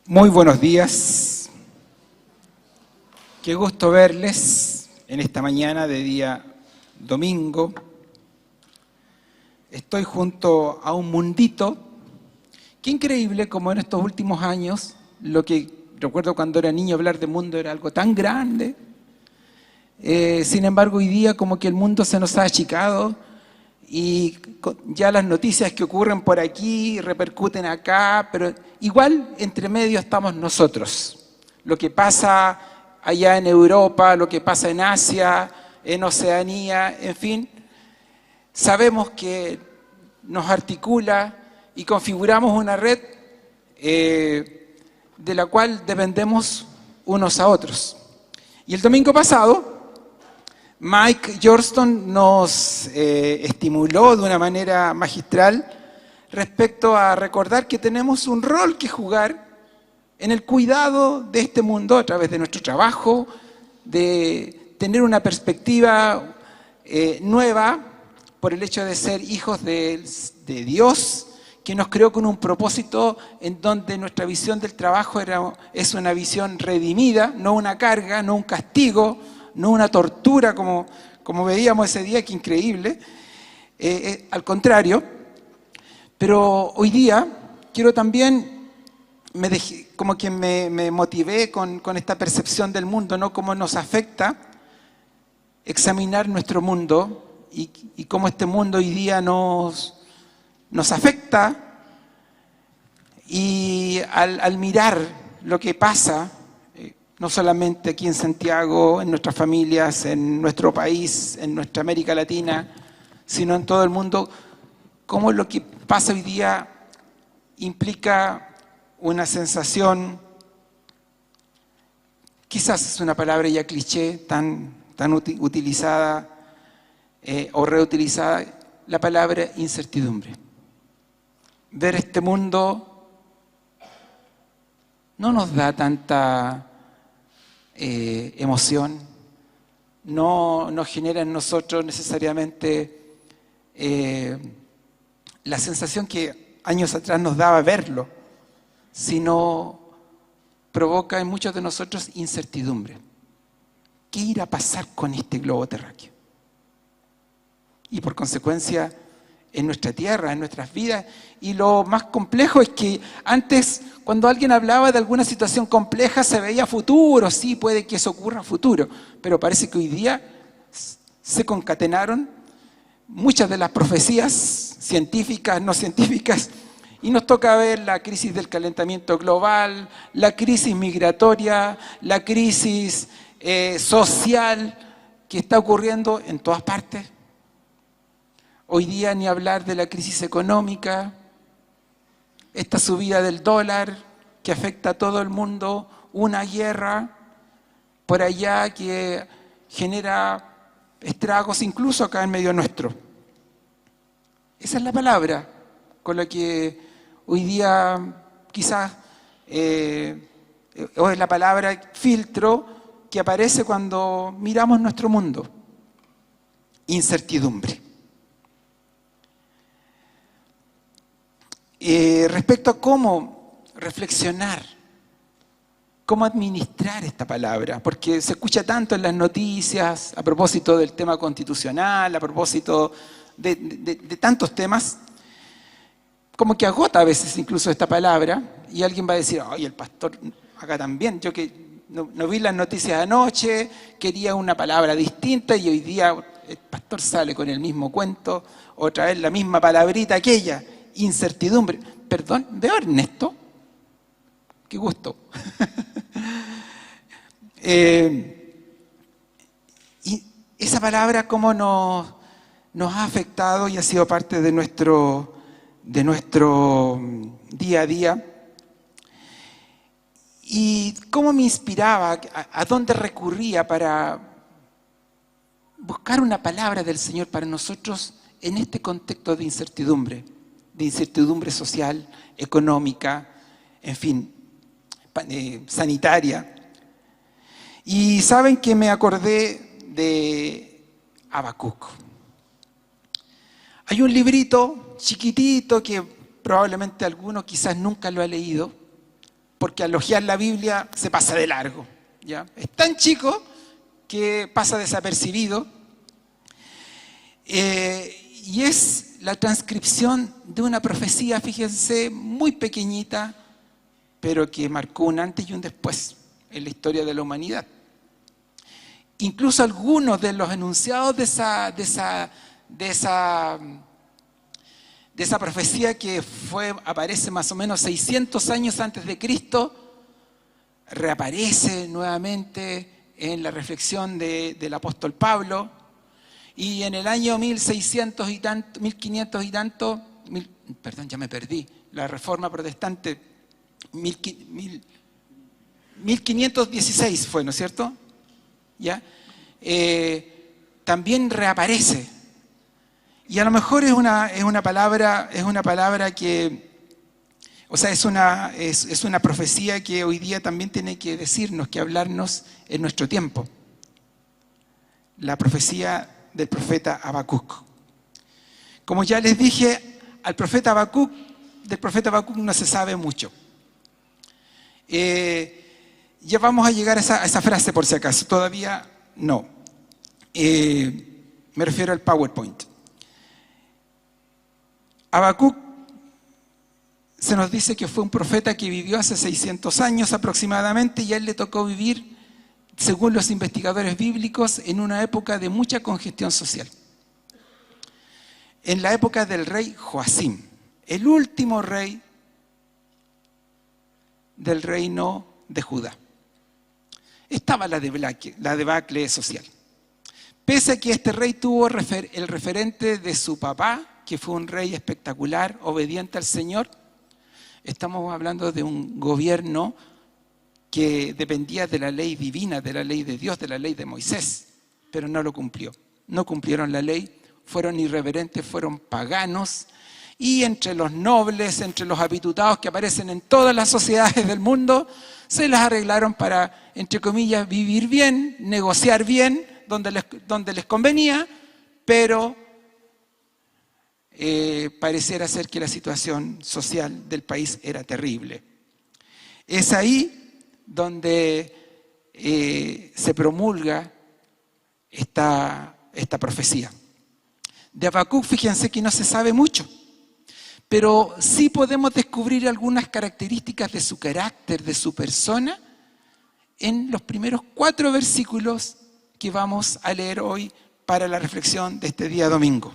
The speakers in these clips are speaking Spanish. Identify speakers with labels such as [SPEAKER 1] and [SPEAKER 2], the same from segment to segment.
[SPEAKER 1] Muy buenos días. Qué gusto verles en esta mañana de día domingo. Estoy junto a un mundito. Qué increíble como en estos últimos años, lo que recuerdo cuando era niño, hablar de mundo era algo tan grande. Sin embargo, hoy día como que el mundo se nos ha achicado y ya las noticias que ocurren por aquí repercuten acá, pero igual entre medio estamos nosotros. Lo que pasa allá en Europa, lo que pasa en Asia, en Oceanía, en fin, sabemos que nos articula y configuramos una red de la cual dependemos unos a otros. Y el domingo pasado, Mike Johnston nos estimuló de una manera magistral respecto a recordar que tenemos un rol que jugar en el cuidado de este mundo a través de nuestro trabajo, de tener una perspectiva nueva por el hecho de ser hijos de Dios, que nos creó con un propósito en donde nuestra visión del trabajo es una visión redimida, no una carga, no un castigo, no una tortura como veíamos ese día, que increíble, al contrario. Pero hoy día quiero también, como que me motivé con esta percepción del mundo, ¿no? Cómo nos afecta examinar nuestro mundo y cómo este mundo hoy día nos afecta, y al mirar lo que pasa, no solamente aquí en Santiago, en nuestras familias, en nuestro país, en nuestra América Latina, sino en todo el mundo, cómo lo que pasa hoy día implica una sensación, quizás es una palabra ya cliché, tan utilizada o reutilizada, la palabra incertidumbre. Ver este mundo no nos da tanta emoción, no genera en nosotros necesariamente la sensación que años atrás nos daba verlo, sino provoca en muchos de nosotros incertidumbre. ¿Qué irá a pasar con este globo terráqueo? Y por consecuencia, en nuestra tierra, en nuestras vidas. Y lo más complejo es que antes, cuando alguien hablaba de alguna situación compleja, se veía futuro. Sí, puede que eso ocurra a futuro, pero parece que hoy día se concatenaron muchas de las profecías científicas, no científicas, y nos toca ver la crisis del calentamiento global, la crisis migratoria, la crisis social que está ocurriendo en todas partes. Hoy día ni hablar de la crisis económica, esta subida del dólar que afecta a todo el mundo, una guerra por allá que genera estragos incluso acá en medio nuestro. Esa es la palabra con la que hoy día quizás, o es la palabra filtro que aparece cuando miramos nuestro mundo. Incertidumbre. Respecto a cómo reflexionar, cómo administrar esta palabra, porque se escucha tanto en las noticias a propósito del tema constitucional, a propósito de tantos temas, como que agota a veces incluso esta palabra, y alguien va a decir, ay, el pastor acá también, yo que no vi las noticias anoche, quería una palabra distinta y hoy día el pastor sale con el mismo cuento, otra vez la misma palabrita aquella. Incertidumbre. Perdón, veo a Ernesto. Qué gusto. Y esa palabra cómo nos ha afectado y ha sido parte de nuestro día a día. Y cómo me inspiraba, a dónde recurría para buscar una palabra del Señor para nosotros en este contexto de incertidumbre social, económica, en fin, sanitaria. Y saben que me acordé de Habacuc. Hay un librito chiquitito que probablemente alguno quizás nunca lo ha leído, porque al hojear la Biblia se pasa de largo, ¿ya? Es tan chico que pasa desapercibido. Y es la transcripción de una profecía, fíjense, muy pequeñita, pero que marcó un antes y un después en la historia de la humanidad. Incluso algunos de los enunciados de esa profecía que aparece más o menos 600 años antes de Cristo, reaparece nuevamente en la reflexión del apóstol Pablo, y en el año 1600 y tanto, 1500 y tanto, perdón, ya me perdí, la Reforma Protestante, 1516 fue, ¿no es cierto? ¿Ya? También reaparece. Y a lo mejor es una palabra que, o sea, es una profecía que hoy día también tiene que decirnos, que hablarnos en nuestro tiempo. La profecía del profeta Habacuc. Como ya les dije, del profeta Habacuc no se sabe mucho. Ya vamos a llegar a esa frase por si acaso, todavía no. Me refiero al PowerPoint. Habacuc se nos dice que fue un profeta que vivió hace 600 años aproximadamente, y a él le tocó vivir, según los investigadores bíblicos, en una época de mucha congestión social. En la época del rey Joacim, el último rey del reino de Judá. Estaba la debacle social. Pese a que este rey tuvo el referente de su papá, que fue un rey espectacular, obediente al Señor, estamos hablando de un gobierno que dependía de la ley divina, de la ley de Dios, de la ley de Moisés, pero no lo cumplió. No cumplieron la ley, fueron irreverentes, fueron paganos, y entre los nobles, entre los habitutados que aparecen en todas las sociedades del mundo, se las arreglaron para, entre comillas, vivir bien, negociar bien, donde les convenía, pero pareciera ser que la situación social del país era terrible. Es ahí donde se promulga esta profecía. De Habacuc, fíjense que no se sabe mucho, pero sí podemos descubrir algunas características de su carácter, de su persona, en los primeros 4 versículos que vamos a leer hoy para la reflexión de este día domingo.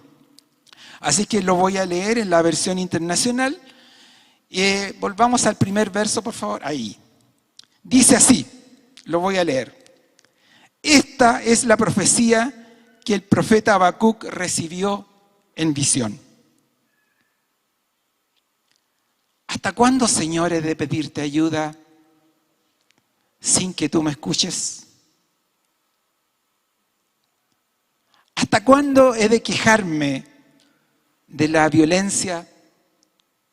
[SPEAKER 1] Así que lo voy a leer en la versión internacional. Volvamos al primer verso, por favor. Ahí. Dice así, lo voy a leer. Esta es la profecía que el profeta Habacuc recibió en visión. ¿Hasta cuándo, Señor, he de pedirte ayuda sin que tú me escuches? ¿Hasta cuándo he de quejarme de la violencia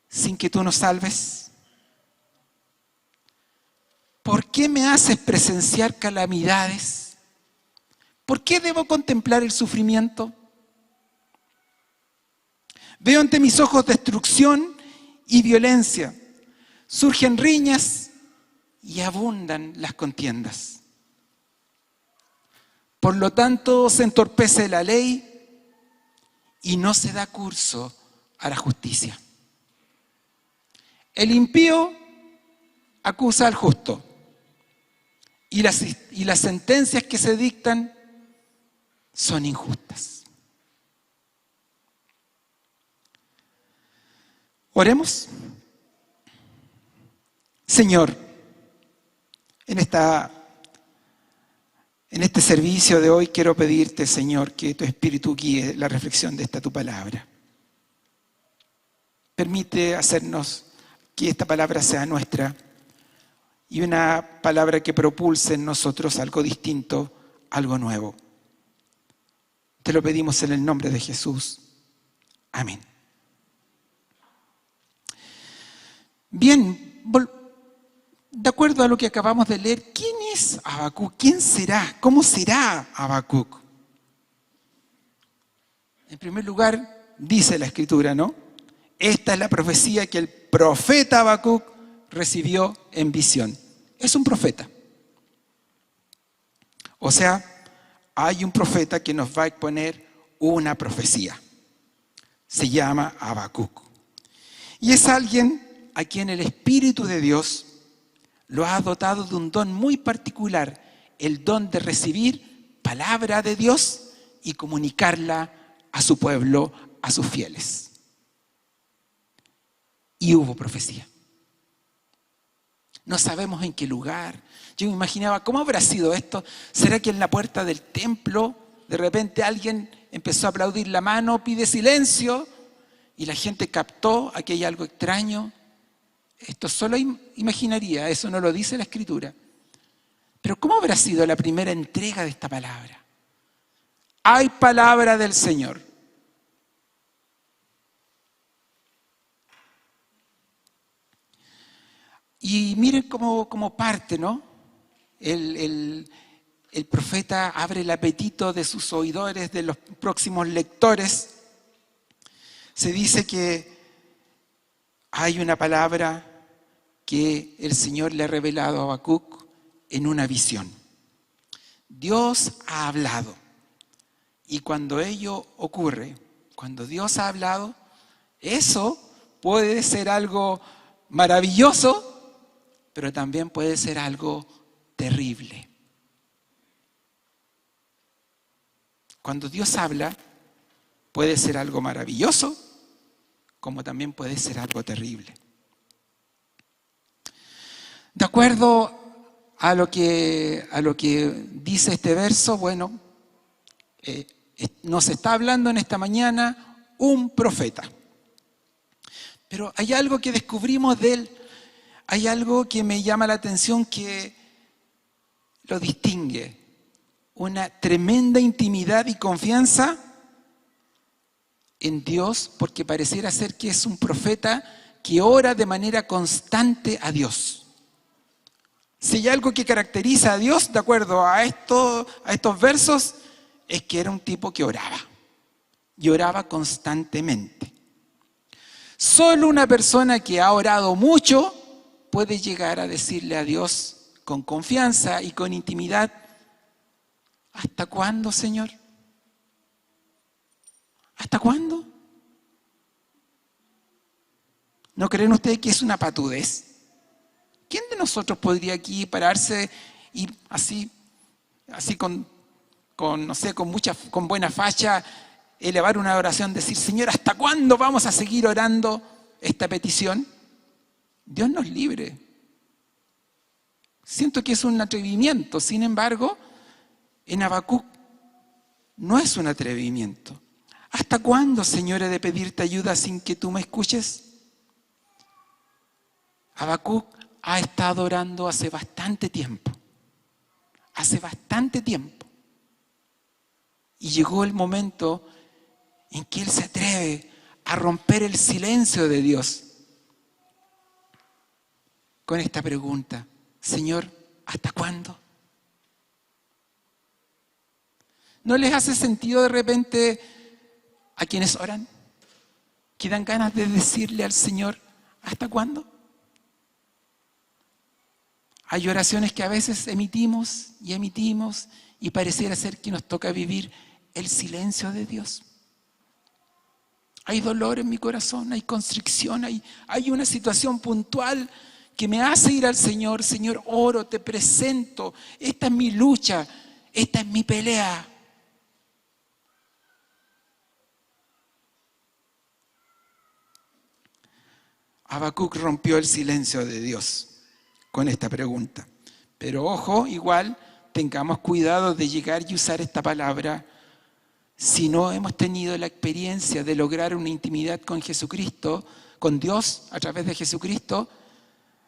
[SPEAKER 1] sin que tú nos salves? ¿Por qué me haces presenciar calamidades? ¿Por qué debo contemplar el sufrimiento? Veo ante mis ojos destrucción y violencia. Surgen riñas y abundan las contiendas. Por lo tanto, se entorpece la ley y no se da curso a la justicia. El impío acusa al justo, y las sentencias que se dictan son injustas. Oremos. Señor, en este servicio de hoy quiero pedirte, Señor, que tu Espíritu guíe la reflexión de esta tu palabra. Permite hacernos que esta palabra sea nuestra y una palabra que propulse en nosotros algo distinto, algo nuevo. Te lo pedimos en el nombre de Jesús. Amén. Bien, de acuerdo a lo que acabamos de leer, ¿quién es Habacuc? ¿Quién será? ¿Cómo será Habacuc? En primer lugar, dice la Escritura, ¿no? Esta es la profecía que el profeta Habacuc recibió en visión. Es un profeta. O sea, hay un profeta que nos va a exponer una profecía. Se llama Habacuc. Y es alguien a quien el Espíritu de Dios lo ha dotado de un don muy particular, el don de recibir palabra de Dios y comunicarla a su pueblo, a sus fieles. Y hubo profecía. No sabemos en qué lugar. Yo me imaginaba, ¿cómo habrá sido esto? ¿Será que en la puerta del templo de repente alguien empezó a aplaudir la mano, pide silencio, y la gente captó que hay algo extraño? Esto solo imaginaría, eso no lo dice la Escritura. Pero ¿cómo habrá sido la primera entrega de esta palabra? Hay palabra del Señor. Y miren cómo parte, ¿no? El profeta abre el apetito de sus oidores, de los próximos lectores. Se dice que hay una palabra que el Señor le ha revelado a Habacuc en una visión. Dios ha hablado. Y cuando ello ocurre, cuando Dios ha hablado, eso puede ser algo maravilloso, pero también puede ser algo terrible. Cuando Dios habla, puede ser algo maravilloso, como también puede ser algo terrible. De acuerdo a lo que dice este verso, bueno, nos está hablando en esta mañana un profeta. Pero hay algo que descubrimos de él, hay algo que me llama la atención que lo distingue. Una tremenda intimidad y confianza en Dios, porque pareciera ser que es un profeta que ora de manera constante a Dios. Si hay algo que caracteriza a Dios, de acuerdo a estos versos, es que era un tipo que oraba. Y oraba constantemente. Solo una persona que ha orado mucho puede llegar a decirle a Dios con confianza y con intimidad: ¿hasta cuándo, Señor? ¿Hasta cuándo? ¿No creen ustedes que es una patudez? ¿Quién de nosotros podría aquí pararse y así con buena facha, elevar una oración, decir: Señor, ¿hasta cuándo vamos a seguir orando esta petición? Dios nos libre. Siento que es un atrevimiento. Sin embargo, en Habacuc no es un atrevimiento. ¿Hasta cuándo, Señor, he de pedirte ayuda sin que tú me escuches? Habacuc ha estado orando hace bastante tiempo. Hace bastante tiempo. Y llegó el momento en que él se atreve a romper el silencio de Dios con esta pregunta: Señor, ¿hasta cuándo? ¿No les hace sentido de repente a quienes oran, que dan ganas de decirle al Señor: ¿hasta cuándo? Hay oraciones que a veces emitimos y pareciera ser que nos toca vivir el silencio de Dios. Hay dolor en mi corazón, hay constricción, hay una situación puntual que me hace ir al Señor. Señor, oro, te presento, esta es mi lucha, esta es mi pelea. Habacuc rompió el silencio de Dios con esta pregunta. Pero ojo, igual tengamos cuidado de llegar y usar esta palabra si no hemos tenido la experiencia de lograr una intimidad con Jesucristo, con Dios a través de Jesucristo,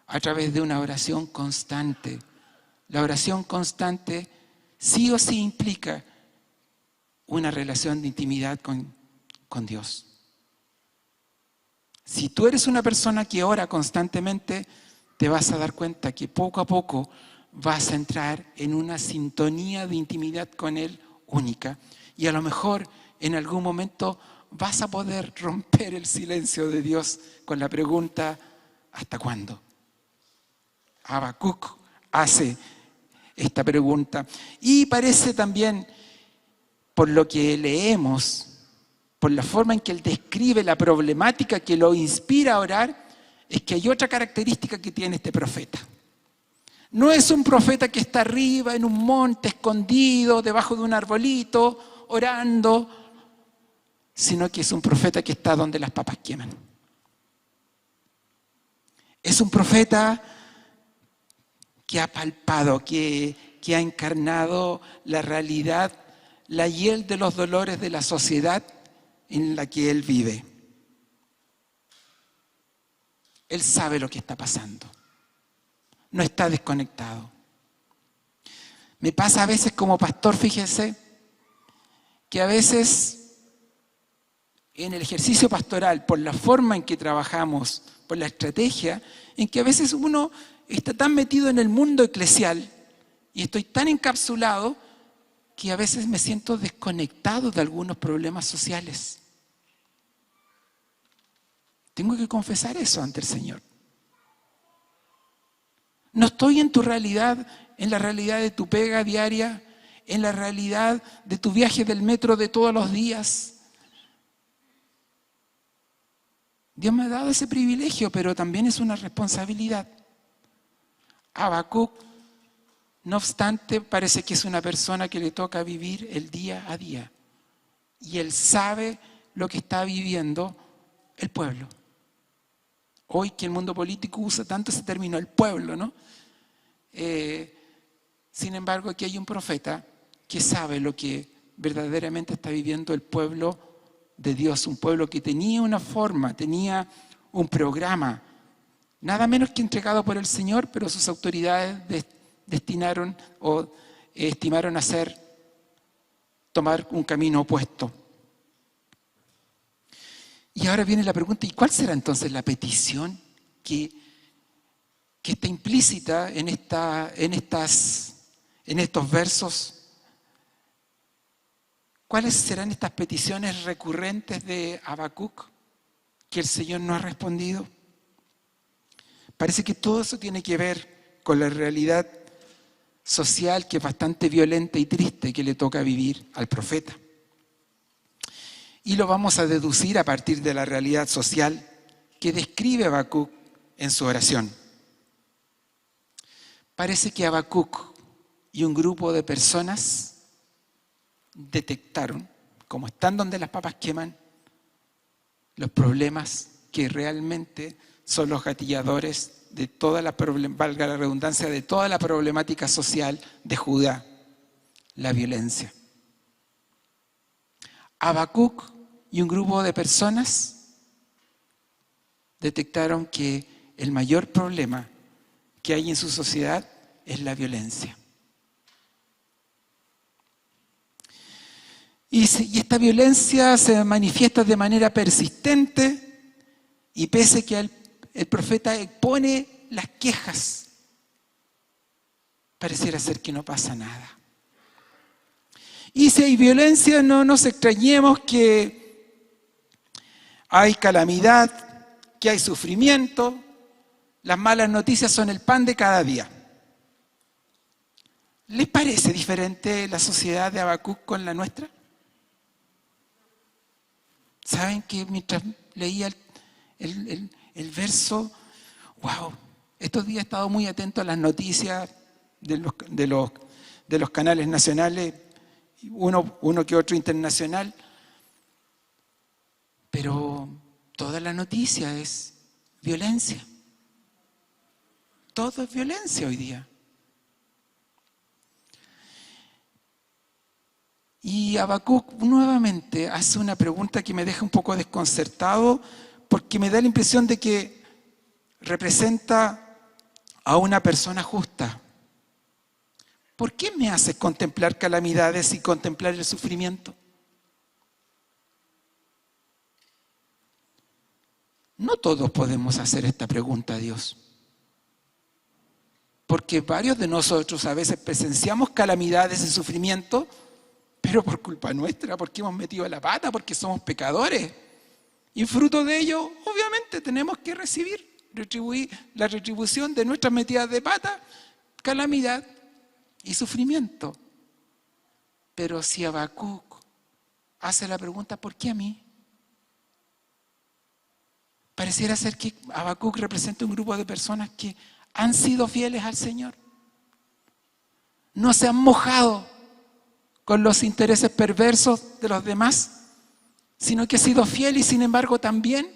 [SPEAKER 1] a través de una oración constante. La oración constante sí o sí implica una relación de intimidad con Dios. Si tú eres una persona que ora constantemente, te vas a dar cuenta que poco a poco vas a entrar en una sintonía de intimidad con Él única. Y a lo mejor en algún momento vas a poder romper el silencio de Dios con la pregunta: ¿hasta cuándo? Habacuc hace esta pregunta. Y parece también, por lo que leemos, por la forma en que él describe la problemática que lo inspira a orar, es que hay otra característica que tiene este profeta. No es un profeta que está arriba en un monte, escondido, debajo de un arbolito, orando, sino que es un profeta que está donde las papas queman. Es un profeta que ha palpado, que ha encarnado la realidad, la hiel de los dolores de la sociedad en la que él vive. Él sabe lo que está pasando. No está desconectado. Me pasa a veces como pastor, fíjese, que a veces en el ejercicio pastoral, por la forma en que trabajamos, por la estrategia, en que a veces uno está tan metido en el mundo eclesial y estoy tan encapsulado que a veces me siento desconectado de algunos problemas sociales. Tengo que confesar eso ante el Señor. No estoy en tu realidad, en la realidad de tu pega diaria, en la realidad de tu viaje del metro de todos los días. Dios me ha dado ese privilegio, pero también es una responsabilidad. Habacuc, no obstante, parece que es una persona que le toca vivir el día a día. Y él sabe lo que está viviendo el pueblo. Hoy que el mundo político usa tanto ese término, el pueblo, ¿no? Sin embargo, aquí hay un profeta que sabe lo que verdaderamente está viviendo el pueblo de Dios, un pueblo que tenía una forma, tenía un programa, nada menos que entregado por el Señor, pero sus autoridades destinaron o estimaron tomar un camino opuesto. Y ahora viene la pregunta, ¿y cuál será entonces la petición que está implícita en estos versos? ¿Cuáles serán estas peticiones recurrentes de Habacuc que el Señor no ha respondido? Parece que todo eso tiene que ver con la realidad social que es bastante violenta y triste que le toca vivir al profeta. Y lo vamos a deducir a partir de la realidad social que describe Habacuc en su oración. Parece que Habacuc y un grupo de personas detectaron, como están donde las papas queman, los problemas que realmente son los gatilladores de toda la, valga la redundancia, de toda la problemática social de Judá, la violencia. Habacuc y un grupo de personas detectaron que el mayor problema que hay en su sociedad es la violencia. Y esta violencia se manifiesta de manera persistente y pese que el profeta expone las quejas, pareciera ser que no pasa nada. Y si hay violencia, no nos extrañemos que hay calamidad, que hay sufrimiento. Las malas noticias son el pan de cada día. ¿Les parece diferente la sociedad de Habacuc con la nuestra? ¿Saben que mientras leía el verso, wow, estos días he estado muy atento a las noticias de los canales nacionales, uno que otro internacional, pero toda la noticia es violencia. Todo es violencia hoy día. Y Habacuc nuevamente hace una pregunta que me deja un poco desconcertado porque me da la impresión de que representa a una persona justa. ¿Por qué me haces contemplar calamidades y contemplar el sufrimiento? No todos podemos hacer esta pregunta a Dios. Porque varios de nosotros a veces presenciamos calamidades y sufrimiento, pero por culpa nuestra, porque hemos metido la pata, porque somos pecadores. Y fruto de ello, obviamente, tenemos que recibir la retribución de nuestras metidas de pata, calamidad y sufrimiento. Pero si Habacuc hace la pregunta, ¿por qué a mí? Pareciera ser que Habacuc representa un grupo de personas que han sido fieles al Señor. No se han mojado con los intereses perversos de los demás, sino que ha sido fiel y sin embargo también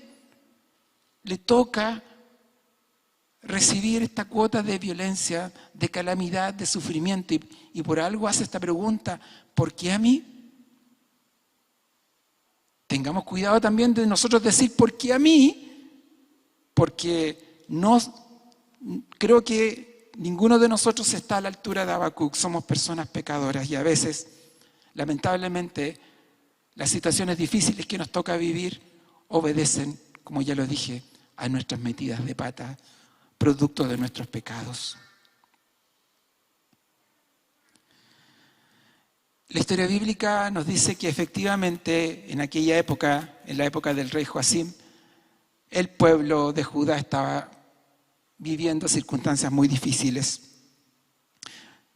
[SPEAKER 1] le toca recibir esta cuota de violencia, de calamidad, de sufrimiento y por algo hace esta pregunta, ¿por qué a mí? Tengamos cuidado también de nosotros decir ¿por qué a mí? Porque no creo que ninguno de nosotros está a la altura de Habacuc. Somos personas pecadoras y a veces, lamentablemente, las situaciones difíciles que nos toca vivir obedecen, como ya lo dije, a nuestras metidas de pata, producto de nuestros pecados. La historia bíblica nos dice que efectivamente en aquella época, en la época del rey Joacim, el pueblo de Judá estaba viviendo circunstancias muy difíciles.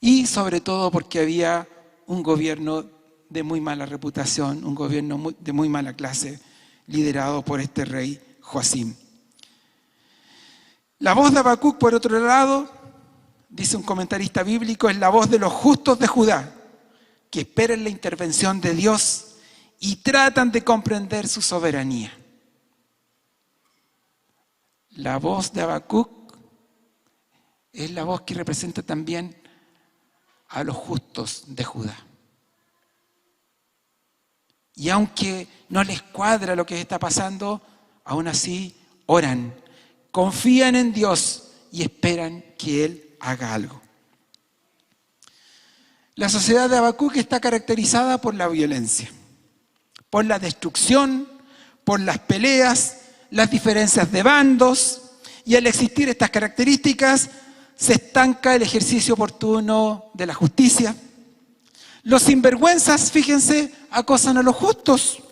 [SPEAKER 1] Y sobre todo porque había un gobierno de muy mala reputación, un gobierno de muy mala clase, liderado por este rey Joacim. La voz de Habacuc, por otro lado, dice un comentarista bíblico, es la voz de los justos de Judá, que esperan la intervención de Dios y tratan de comprender su soberanía. La voz de Habacuc es la voz que representa también a los justos de Judá. Y aunque no les cuadra lo que está pasando, aún así oran, confían en Dios y esperan que Él haga algo. La sociedad de Habacuc está caracterizada por la violencia, por la destrucción, por las peleas, las diferencias de bandos, y al existir estas características se estanca el ejercicio oportuno de la justicia. Los sinvergüenzas, fíjense, acosan a los justos.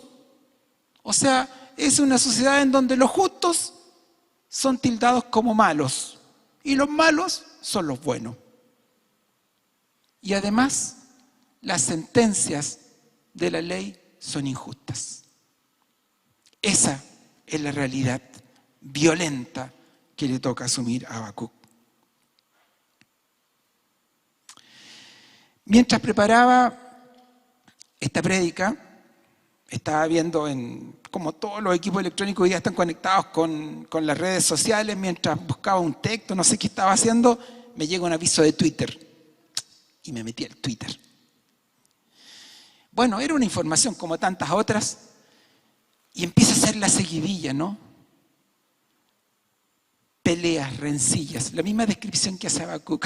[SPEAKER 1] O sea, es una sociedad en donde los justos son tildados como malos y los malos son los buenos. Y además, las sentencias de la ley son injustas. Esa es la realidad violenta que le toca asumir a Habacuc. Mientras preparaba esta prédica, estaba viendo como todos los equipos electrónicos hoy día están conectados con las redes sociales, mientras buscaba un texto, no sé qué estaba haciendo, me llega un aviso de Twitter y me metí al Twitter. Bueno, era una información como tantas otras y empieza a hacer la seguidilla, ¿no? Peleas, rencillas, la misma descripción que hace Habacuc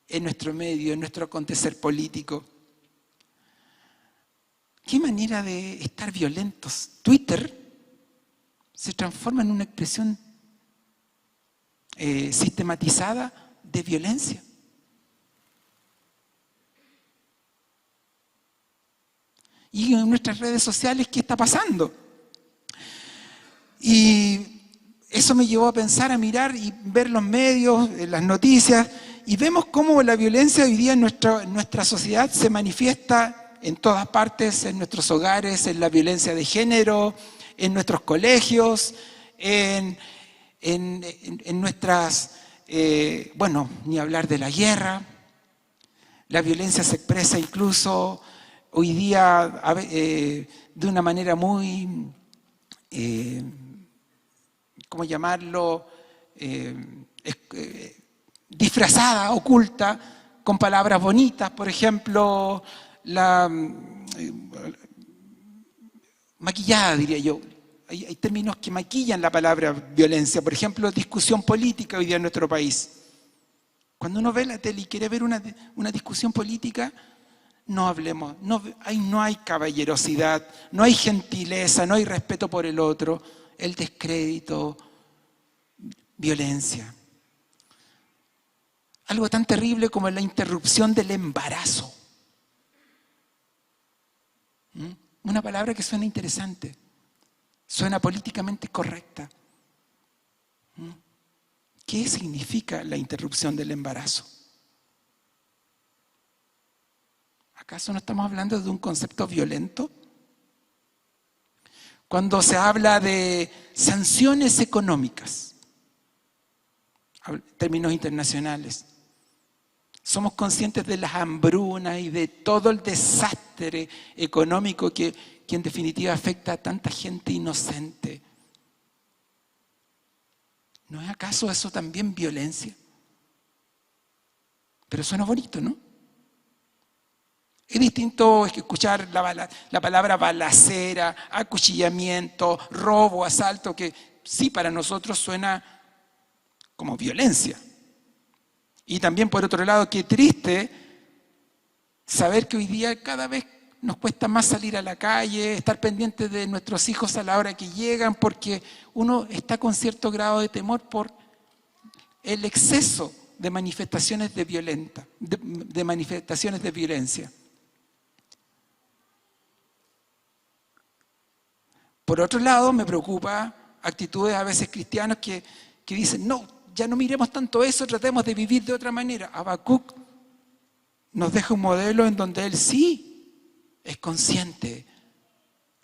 [SPEAKER 1] en nuestro medio, en nuestro acontecer político. ¿Qué manera de estar violentos? Twitter se transforma en una expresión sistematizada de violencia. Y en nuestras redes sociales, ¿qué está pasando? Y eso me llevó a pensar, a mirar y ver los medios, las noticias, y vemos cómo la violencia hoy día en nuestra sociedad se manifiesta en todas partes, en nuestros hogares, en la violencia de género, en nuestros colegios, en nuestras, bueno, ni hablar de la guerra. La violencia se expresa incluso hoy día de una manera muy, ¿cómo llamarlo? Disfrazada, oculta, con palabras bonitas, por ejemplo, maquillada, diría yo. Hay términos que maquillan la palabra violencia, por ejemplo, discusión política hoy día en nuestro país. Cuando uno ve la tele y quiere ver una discusión política, no hablemos, no hay caballerosidad, no hay gentileza, no hay respeto por el otro, el descrédito, violencia. Algo tan terrible como la interrupción del embarazo. Una palabra que suena interesante, suena políticamente correcta, ¿Qué significa la interrupción del embarazo? ¿Acaso no estamos hablando de un concepto violento? Cuando se habla de sanciones económicas, en términos internacionales, somos conscientes de las hambrunas y de todo el desastre económico que en definitiva afecta a tanta gente inocente. ¿No es acaso eso también violencia? Pero suena bonito, ¿no? Es distinto escuchar la palabra balacera, acuchillamiento, robo, asalto, que sí para nosotros suena como violencia. Y también por otro lado, qué triste saber que hoy día cada vez nos cuesta más salir a la calle, estar pendientes de nuestros hijos a la hora que llegan, porque uno está con cierto grado de temor por el exceso de manifestaciones de manifestaciones de violencia. Por otro lado, me preocupa actitudes a veces cristianas que dicen, no, ya no miremos tanto eso, tratemos de vivir de otra manera. Habacuc nos deja un modelo en donde él sí es consciente.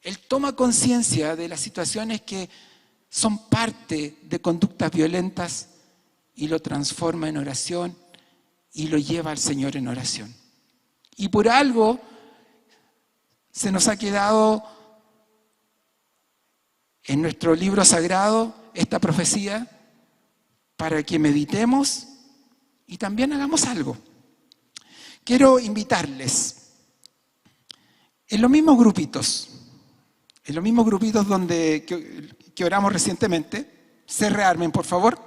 [SPEAKER 1] Él toma conciencia de las situaciones que son parte de conductas violentas y lo transforma en oración y lo lleva al Señor en oración. Y por algo se nos ha quedado en nuestro libro sagrado esta profecía para que meditemos y también hagamos algo. Quiero invitarles en los mismos grupitos donde que oramos recientemente, se rearmen por favor.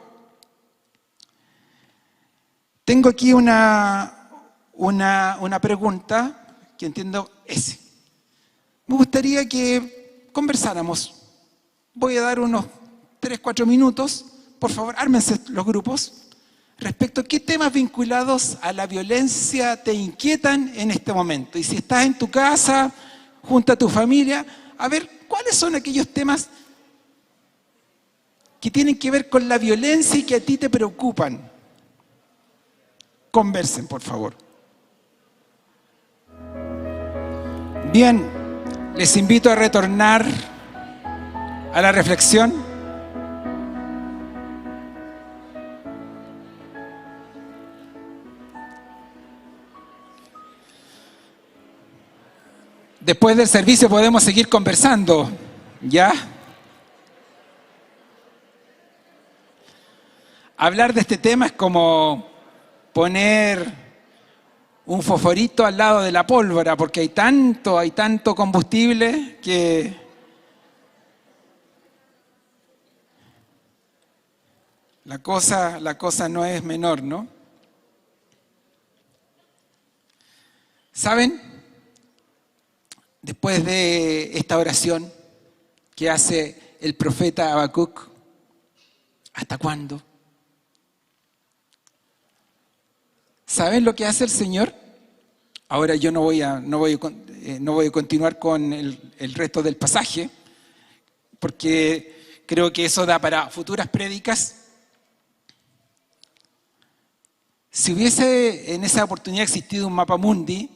[SPEAKER 1] Tengo aquí una pregunta que entiendo es. Me gustaría que conversáramos. Voy a dar unos 3-4 minutos. Por favor, ármense los grupos. Respecto a qué temas vinculados a la violencia te inquietan en este momento. Y si estás en tu casa, junto a tu familia, a ver cuáles son aquellos temas que tienen que ver con la violencia y que a ti te preocupan. Conversen, por favor. Bien, les invito a retornar a la reflexión. Después del servicio podemos seguir conversando, ¿ya? Hablar de este tema es como poner un fosforito al lado de la pólvora, porque hay tanto combustible que la cosa no es menor, ¿no? ¿Saben? Después de esta oración que hace el profeta Habacuc, ¿hasta cuándo? ¿Saben lo que hace el Señor? Ahora yo no voy a continuar con el resto del pasaje, porque creo que eso da para futuras prédicas. Si hubiese en esa oportunidad existido un mapamundi,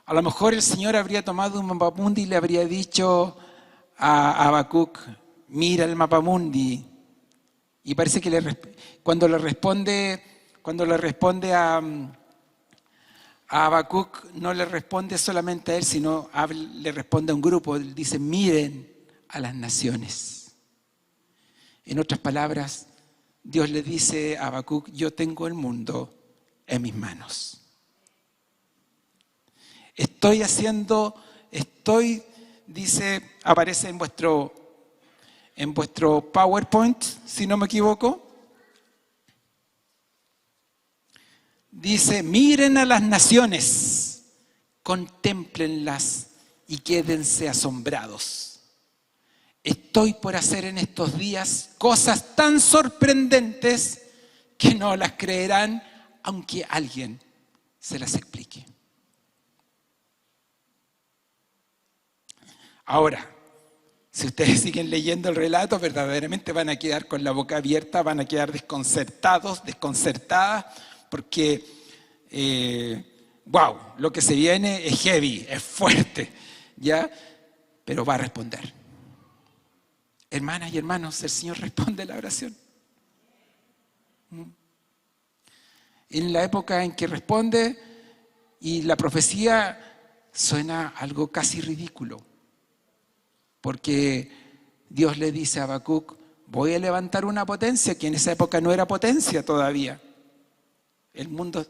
[SPEAKER 1] a lo mejor el Señor habría tomado un mapamundi y le habría dicho a Habacuc, mira el mapamundi. Y parece que cuando le responde a Habacuc, no le responde solamente a él, sino le responde a un grupo. Él dice, miren a las naciones. En otras palabras, Dios le dice a Habacuc, yo tengo el mundo en mis manos. Dice, aparece en vuestro PowerPoint, si no me equivoco. Dice, miren a las naciones, contémplenlas y quédense asombrados. Estoy por hacer en estos días cosas tan sorprendentes que no las creerán, aunque alguien se las explique. Ahora, Si ustedes siguen leyendo el relato, verdaderamente van a quedar con la boca abierta, van a quedar desconcertados, desconcertadas, porque, wow, lo que se viene es heavy, es fuerte, ¿ya? Pero va a responder. Hermanas y hermanos, el Señor responde la oración. En la época en que responde, y la profecía suena algo casi ridículo. Porque Dios le dice a Habacuc, voy a levantar una potencia que en esa época no era potencia todavía. El mundo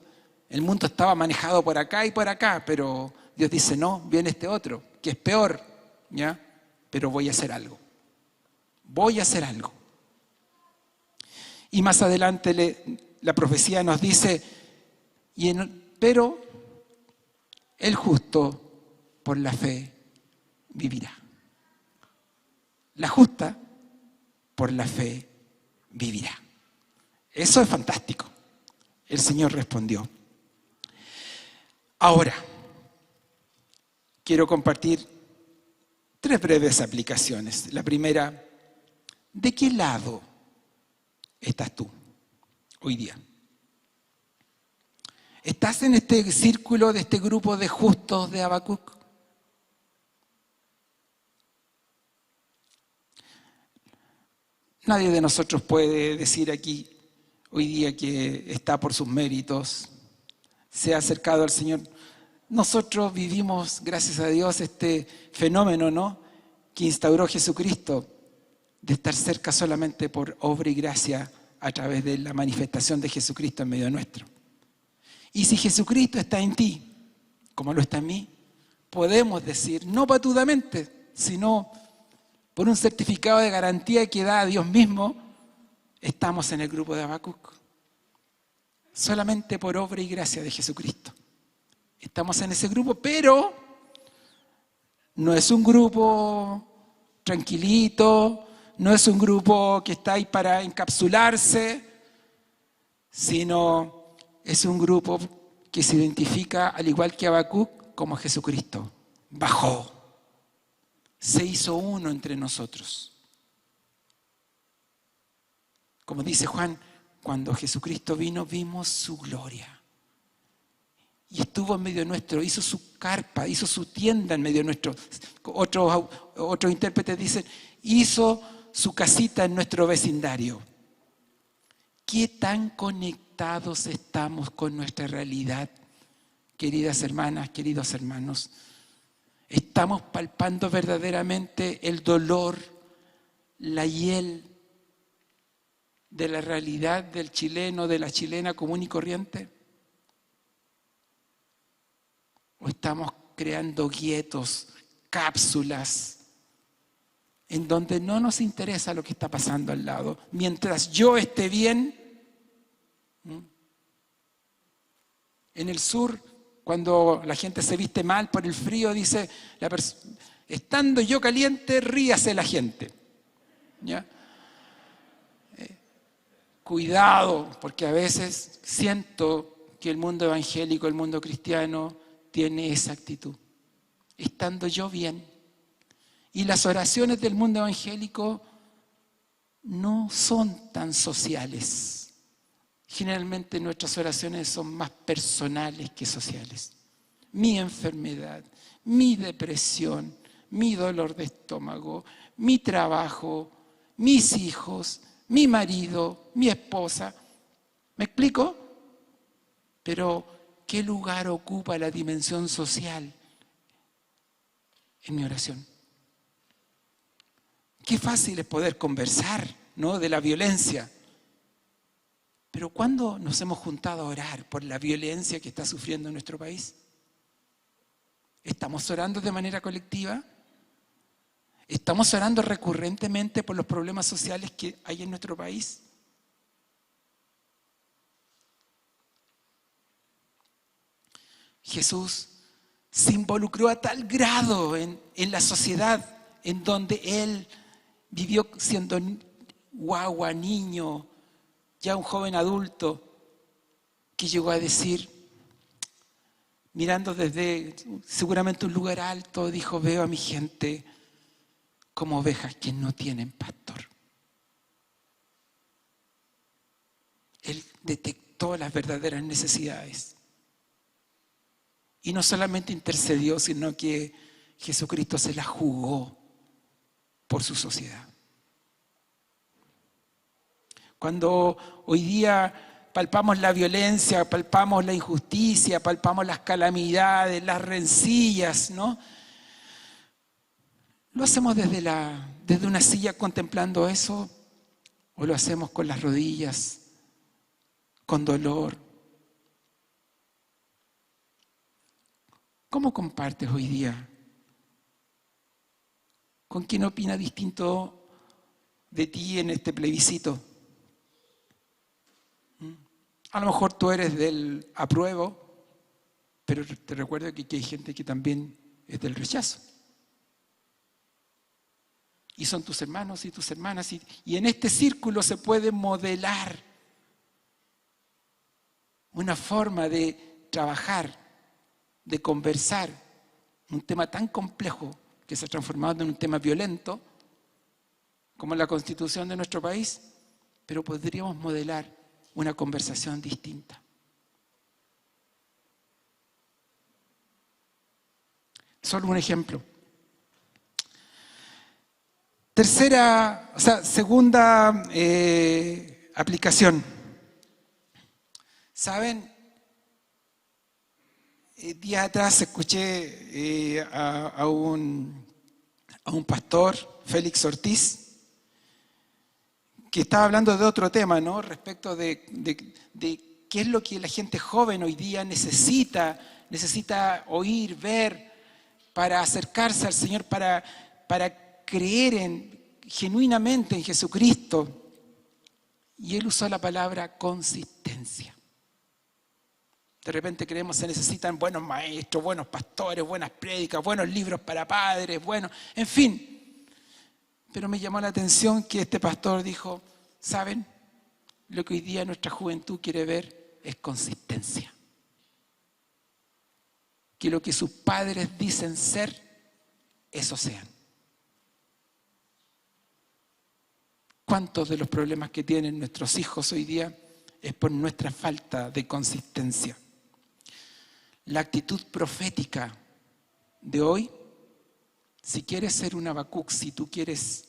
[SPEAKER 1] estaba manejado por acá y por acá, pero Dios dice, no, viene este otro, que es peor, ¿ya? Pero voy a hacer algo. Voy a hacer algo. Y más adelante la profecía nos dice, pero el justo por la fe vivirá. La justa por la fe vivirá. Eso es fantástico. El Señor respondió. Ahora, quiero compartir 3 breves aplicaciones. La primera, ¿de qué lado estás tú hoy día? ¿Estás en este círculo de este grupo de justos de Habacuc? Nadie de nosotros puede decir aquí hoy día que está por sus méritos, se ha acercado al Señor. Nosotros vivimos, gracias a Dios, este fenómeno, ¿no?, que instauró Jesucristo, de estar cerca solamente por obra y gracia a través de la manifestación de Jesucristo en medio nuestro. Y si Jesucristo está en ti, como lo está en mí, podemos decir, no patudamente, sino por un certificado de garantía que da a Dios mismo, estamos en el grupo de Habacuc. Solamente por obra y gracia de Jesucristo. Estamos en ese grupo, pero no es un grupo tranquilito, no es un grupo que está ahí para encapsularse, sino es un grupo que se identifica, al igual que Habacuc, como Jesucristo. Bajó. Se hizo uno entre nosotros. Como dice Juan, cuando Jesucristo vino, vimos su gloria. Y estuvo en medio nuestro, hizo su carpa, hizo su tienda en medio nuestro. Otros intérpretes dicen, hizo su casita en nuestro vecindario. ¿Qué tan conectados estamos con nuestra realidad, queridas hermanas, queridos hermanos? ¿Estamos palpando verdaderamente el dolor, la hiel de la realidad del chileno, de la chilena común y corriente? ¿O estamos creando guetos, cápsulas, en donde no nos interesa lo que está pasando al lado? Mientras yo esté bien, en el sur, cuando la gente se viste mal por el frío, dice, estando yo caliente, ríase la gente. ¿Ya? Cuidado, porque a veces siento que el mundo evangélico, el mundo cristiano, tiene esa actitud. Estando yo bien. Y las oraciones del mundo evangélico no son tan sociales. Generalmente nuestras oraciones son más personales que sociales. Mi enfermedad, mi depresión, mi dolor de estómago, mi trabajo, mis hijos, mi marido, mi esposa. ¿Me explico? Pero, ¿qué lugar ocupa la dimensión social en mi oración? Qué fácil es poder conversar, ¿no?, de la violencia. Pero ¿cuándo nos hemos juntado a orar por la violencia que está sufriendo nuestro país? ¿Estamos orando de manera colectiva? ¿Estamos orando recurrentemente por los problemas sociales que hay en nuestro país? Jesús se involucró a tal grado en la sociedad en donde Él vivió siendo guagua, niño, ya un joven adulto, que llegó a decir, mirando desde seguramente un lugar alto, dijo, veo a mi gente como ovejas que no tienen pastor. Él detectó las verdaderas necesidades. Y no solamente intercedió, sino que Jesucristo se las jugó por su sociedad. Cuando hoy día palpamos la violencia, palpamos la injusticia, palpamos las calamidades, las rencillas, ¿no? ¿Lo hacemos desde una silla contemplando eso? ¿O lo hacemos con las rodillas, con dolor? ¿Cómo compartes hoy día? ¿Con quién opina distinto de ti en este plebiscito? A lo mejor tú eres del apruebo, pero te recuerdo que aquí hay gente que también es del rechazo. Y son tus hermanos y tus hermanas. Y en este círculo se puede modelar una forma de trabajar, de conversar, un tema tan complejo que se ha transformado en un tema violento, como la Constitución de nuestro país, pero podríamos modelar una conversación distinta. Solo un ejemplo. Segunda aplicación. ¿Saben? Días atrás escuché a un pastor, Félix Ortiz, que estaba hablando de otro tema, ¿no? Respecto de qué es lo que la gente joven hoy día necesita oír, ver, para acercarse al Señor, para creer genuinamente en Jesucristo. Y él usó la palabra consistencia. De repente creemos que se necesitan buenos maestros, buenos pastores, buenas prédicas, buenos libros para padres, en fin. Pero me llamó la atención que este pastor dijo, ¿saben? Lo que hoy día nuestra juventud quiere ver es consistencia. Que lo que sus padres dicen ser, eso sean. ¿Cuántos de los problemas que tienen nuestros hijos hoy día es por nuestra falta de consistencia? La actitud profética de hoy, si quieres ser un Habacuc, si tú quieres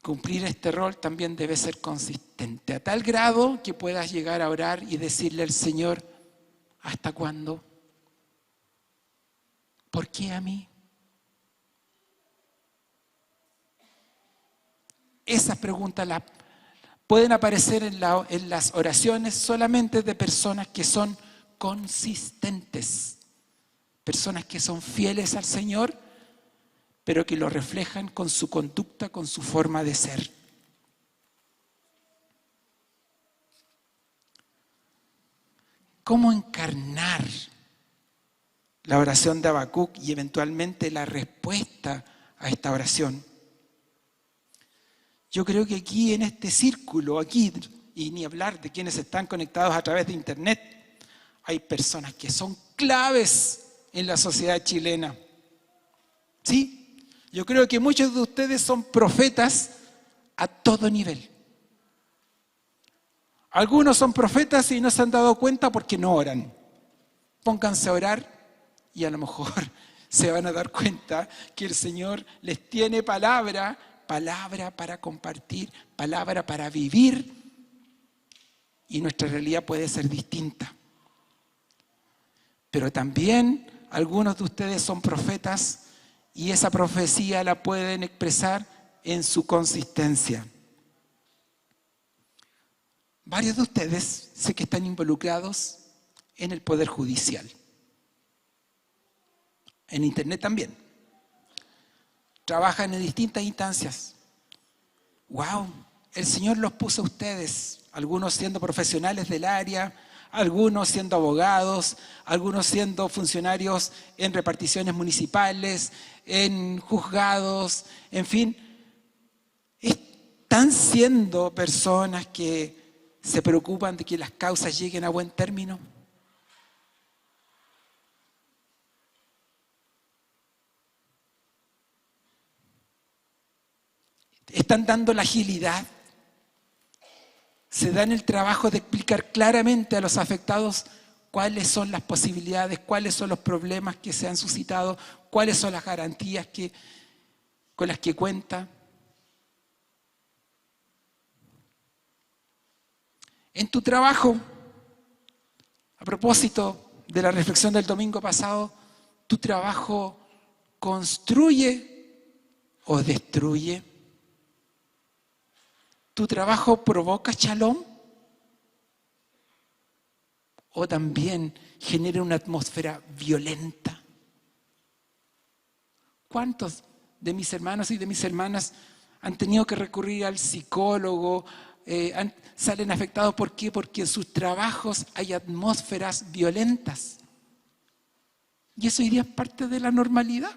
[SPEAKER 1] cumplir este rol, también debes ser consistente, a tal grado que puedas llegar a orar y decirle al Señor, ¿hasta cuándo? ¿Por qué a mí? Esas preguntas pueden aparecer en las oraciones solamente de personas que son consistentes, personas que son fieles al Señor, pero que lo reflejan con su conducta, con su forma de ser. ¿Cómo encarnar la oración de Habacuc y eventualmente la respuesta a esta oración? Yo creo que aquí en este círculo, y ni hablar de quienes están conectados a través de internet, hay personas que son claves en la sociedad chilena. ¿Sí? Yo creo que muchos de ustedes son profetas a todo nivel. Algunos son profetas y no se han dado cuenta porque no oran. Pónganse a orar y a lo mejor se van a dar cuenta que el Señor les tiene palabra para compartir, palabra para vivir, y nuestra realidad puede ser distinta. Pero también algunos de ustedes son profetas y esa profecía la pueden expresar en su consistencia. Varios de ustedes sé que están involucrados en el Poder Judicial. En internet también. Trabajan en distintas instancias. ¡Wow! El Señor los puso a ustedes, algunos siendo profesionales del área, algunos siendo abogados, algunos siendo funcionarios en reparticiones municipales, en juzgados, en fin. Están siendo personas que se preocupan de que las causas lleguen a buen término. están dando la agilidad, se dan el trabajo de explicar claramente a los afectados cuáles son las posibilidades, cuáles son los problemas que se han suscitado, cuáles son las garantías con las que cuenta. En tu trabajo, a propósito de la reflexión del domingo pasado, ¿tu trabajo construye o destruye? ¿Tu trabajo provoca shalom? ¿O también genera una atmósfera violenta? ¿Cuántos de mis hermanos y de mis hermanas han tenido que recurrir al psicólogo? Salen afectados, ¿por qué? Porque en sus trabajos hay atmósferas violentas. Y eso hoy día es parte de la normalidad.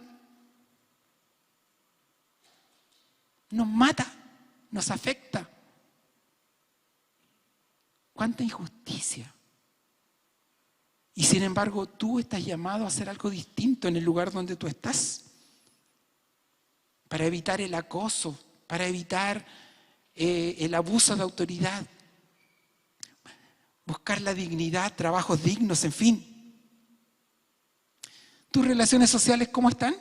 [SPEAKER 1] Nos mata, nos afecta. ¡Cuánta injusticia! Y sin embargo, tú estás llamado a hacer algo distinto en el lugar donde tú estás. Para evitar el acoso, para evitar el abuso de autoridad. Buscar la dignidad, trabajos dignos, en fin. ¿Tus relaciones sociales cómo están?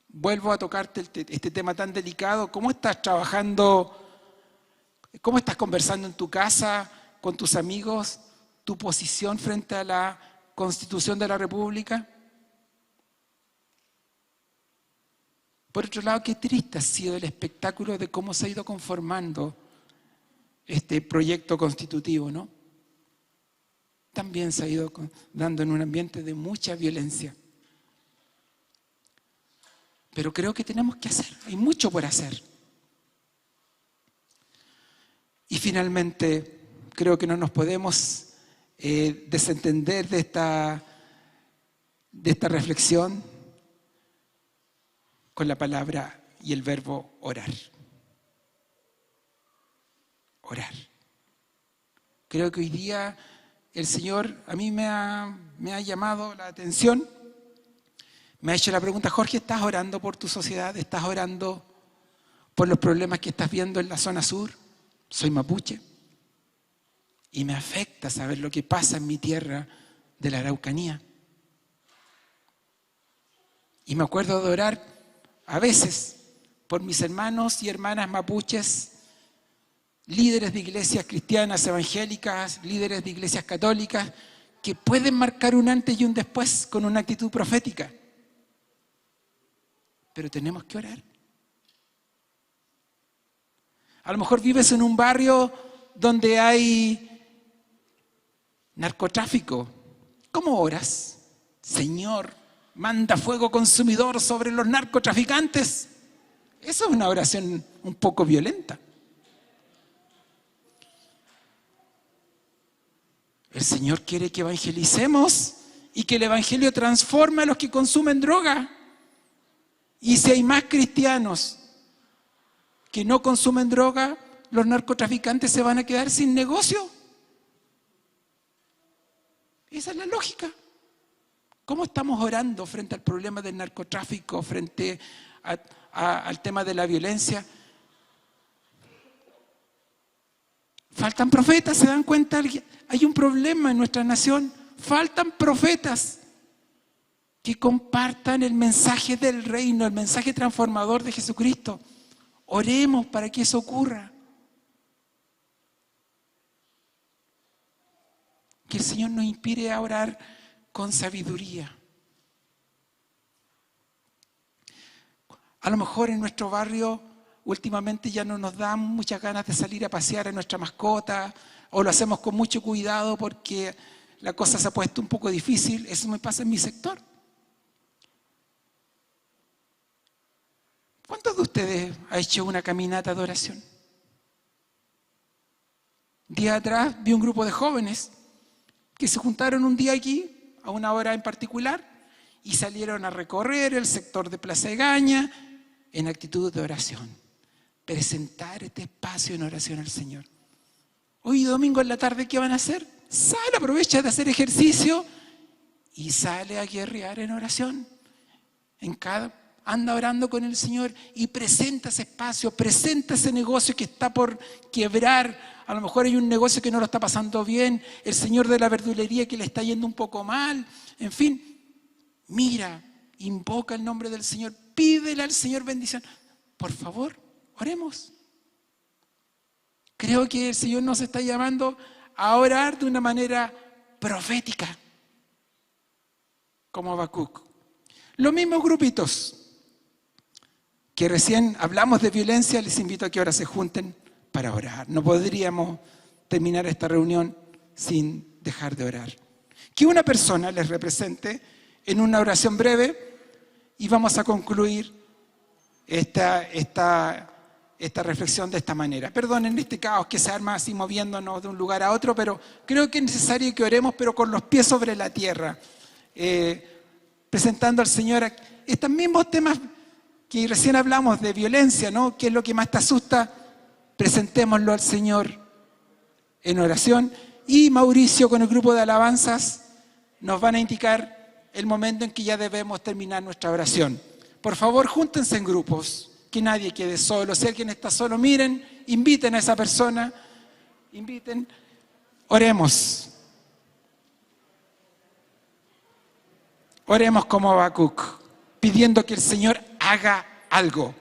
[SPEAKER 1] Vuelvo a tocarte este tema tan delicado. ¿Cómo estás trabajando? ¿Cómo estás conversando en tu casa, con tus amigos? ¿Tu posición frente a la Constitución de la República? Por otro lado, qué triste ha sido el espectáculo de cómo se ha ido conformando este proyecto constitutivo, ¿no? También se ha ido dando en un ambiente de mucha violencia. Pero creo que tenemos que hacer, hay mucho por hacer. Y finalmente, creo que no nos podemos desentender de esta reflexión con la palabra y el verbo orar. Orar. Creo que hoy día el Señor a mí me ha llamado la atención, me ha hecho la pregunta: Jorge, ¿estás orando por tu sociedad? ¿Estás orando por los problemas que estás viendo en la zona sur? Soy mapuche y me afecta saber lo que pasa en mi tierra de la Araucanía. Y me acuerdo de orar a veces por mis hermanos y hermanas mapuches, líderes de iglesias cristianas, evangélicas, líderes de iglesias católicas, que pueden marcar un antes y un después con una actitud profética. Pero tenemos que orar. A lo mejor vives en un barrio donde hay narcotráfico. ¿Cómo oras? Señor, manda fuego consumidor sobre los narcotraficantes. Eso es una oración un poco violenta. El Señor quiere que evangelicemos y que el evangelio transforme a los que consumen droga. Y si hay más cristianos que no consumen droga, los narcotraficantes se van a quedar sin negocio. Esa es la lógica. ¿Cómo estamos orando frente al problema del narcotráfico, frente al tema de la violencia? Faltan profetas, ¿se dan cuenta? Hay un problema en nuestra nación. Faltan profetas que compartan el mensaje del reino, el mensaje transformador de Jesucristo. Oremos para que eso ocurra. Que el Señor nos inspire a orar con sabiduría. A lo mejor en nuestro barrio últimamente ya no nos dan muchas ganas de salir a pasear a nuestra mascota, o lo hacemos con mucho cuidado porque la cosa se ha puesto un poco difícil. Eso me pasa en mi sector. ¿Cuántos de ustedes han hecho una caminata de oración? Días atrás vi un grupo de jóvenes que se juntaron un día aquí, a una hora en particular, y salieron a recorrer el sector de Plaza Egaña en actitud de oración. Presentar este espacio en oración al Señor. Hoy domingo en la tarde, ¿qué van a hacer? Sale, aprovecha de hacer ejercicio y sale a guerrear en oración. anda orando con el Señor y presenta ese espacio, presenta ese negocio que está por quebrar. A lo mejor hay un negocio que no lo está pasando bien, el señor de la verdulería que le está yendo un poco mal. En fin, mira, invoca el nombre del Señor, pídele al Señor bendición. Por favor, oremos. Creo que el Señor nos está llamando a orar de una manera profética, como Habacuc. Los mismos grupitos que recién hablamos de violencia, les invito a que ahora se junten para orar. No podríamos terminar esta reunión sin dejar de orar. Que una persona les represente en una oración breve y vamos a concluir esta reflexión de esta manera. Perdonen este caos que se arma así moviéndonos de un lugar a otro, pero creo que es necesario que oremos, pero con los pies sobre la tierra, presentando al Señor estos mismos temas que recién hablamos de violencia, ¿no? ¿Qué es lo que más te asusta? Presentémoslo al Señor en oración. Y Mauricio con el grupo de alabanzas nos van a indicar el momento en que ya debemos terminar nuestra oración. Por favor, júntense en grupos, que nadie quede solo. Si alguien está solo, miren, inviten a esa persona, inviten, oremos. Oremos como Habacuc, pidiendo que el Señor haga algo.